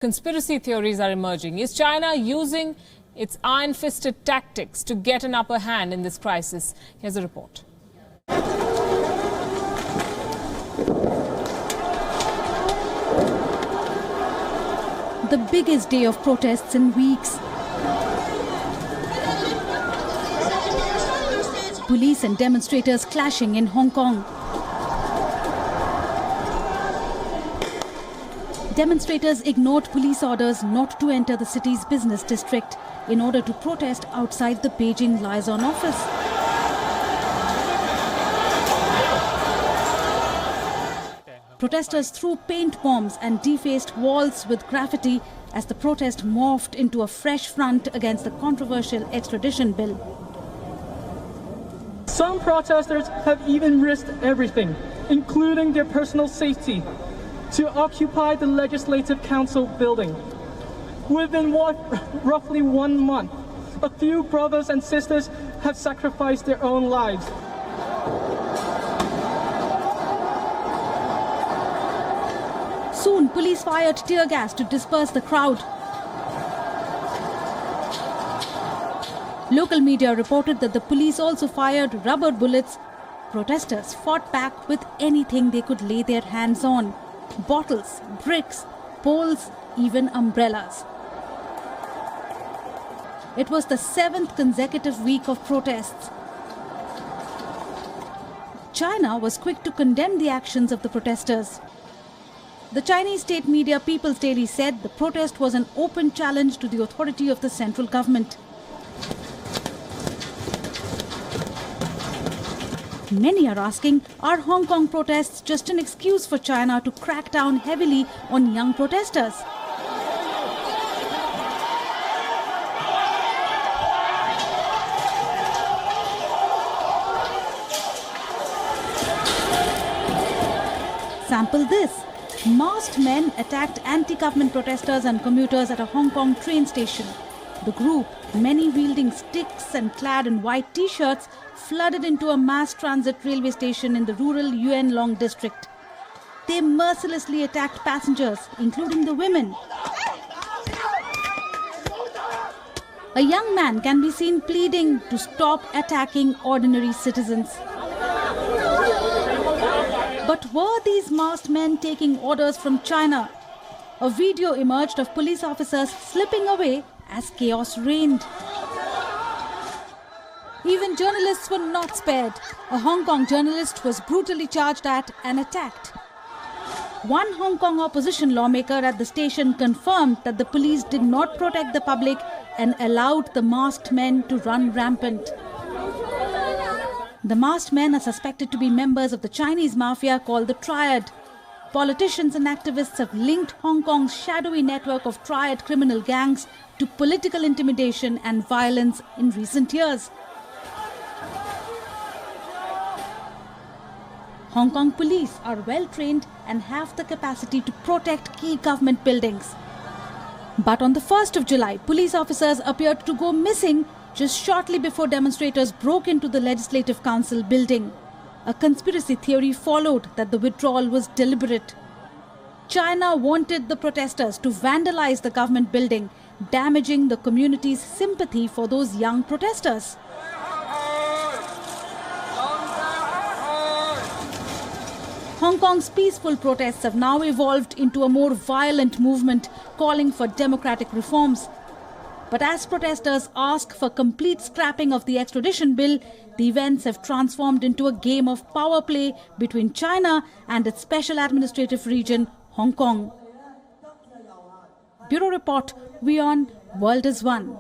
Conspiracy theories are emerging. Is China using its iron-fisted tactics to get an upper hand in this crisis? Here's a report. The biggest day of protests in weeks. Police and demonstrators clashing in Hong Kong. Demonstrators ignored police orders not to enter the city's business district in order to protest outside the Beijing liaison office. Protesters threw paint bombs and defaced walls with graffiti as the protest morphed into a fresh front against the controversial extradition bill. Some protesters have even risked everything, including their personal safety, to occupy the Legislative Council building. Within roughly 1 month, a few brothers and sisters have sacrificed their own lives. Soon, police fired tear gas to disperse the crowd. Local media reported that the police also fired rubber bullets. Protesters fought back with anything they could lay their hands on: bottles, bricks, poles, even umbrellas. It was the 7th consecutive week of protests. China was quick to condemn the actions of the protesters. The Chinese state media People's Daily said the protest was an open challenge to the authority of the central government. Many are asking, are Hong Kong protests just an excuse for China to crack down heavily on young protesters? Sample this. Masked men attacked anti-government protesters and commuters at a Hong Kong train station. The group, many wielding sticks and clad in white t-shirts, flooded into a mass transit railway station in the rural Wion Long district. They mercilessly attacked passengers, including the women. A young man can be seen pleading to stop attacking ordinary citizens. But were these masked men taking orders from China? A video emerged of police officers slipping away as chaos reigned. Even journalists were not spared. A Hong Kong journalist was brutally charged at and attacked. One Hong Kong opposition lawmaker at the station confirmed that the police did not protect the public and allowed the masked men to run rampant. The masked men are suspected to be members of the Chinese mafia called the Triad. Politicians and activists have linked Hong Kong's shadowy network of Triad criminal gangs to political intimidation and violence in recent years. Hong Kong police are well trained and have the capacity to protect key government buildings. But on the 1st of July, police officers appeared to go missing just shortly before demonstrators broke into the Legislative Council building. A conspiracy theory followed that the withdrawal was deliberate. China wanted the protesters to vandalize the government building, damaging the community's sympathy for those young protesters. Hong Kong's peaceful protests have now evolved into a more violent movement calling for democratic reforms. But as protesters ask for complete scrapping of the extradition bill, the events have transformed into a game of power play between China and its special administrative region, Hong Kong. Bureau Report, Wion, World is One.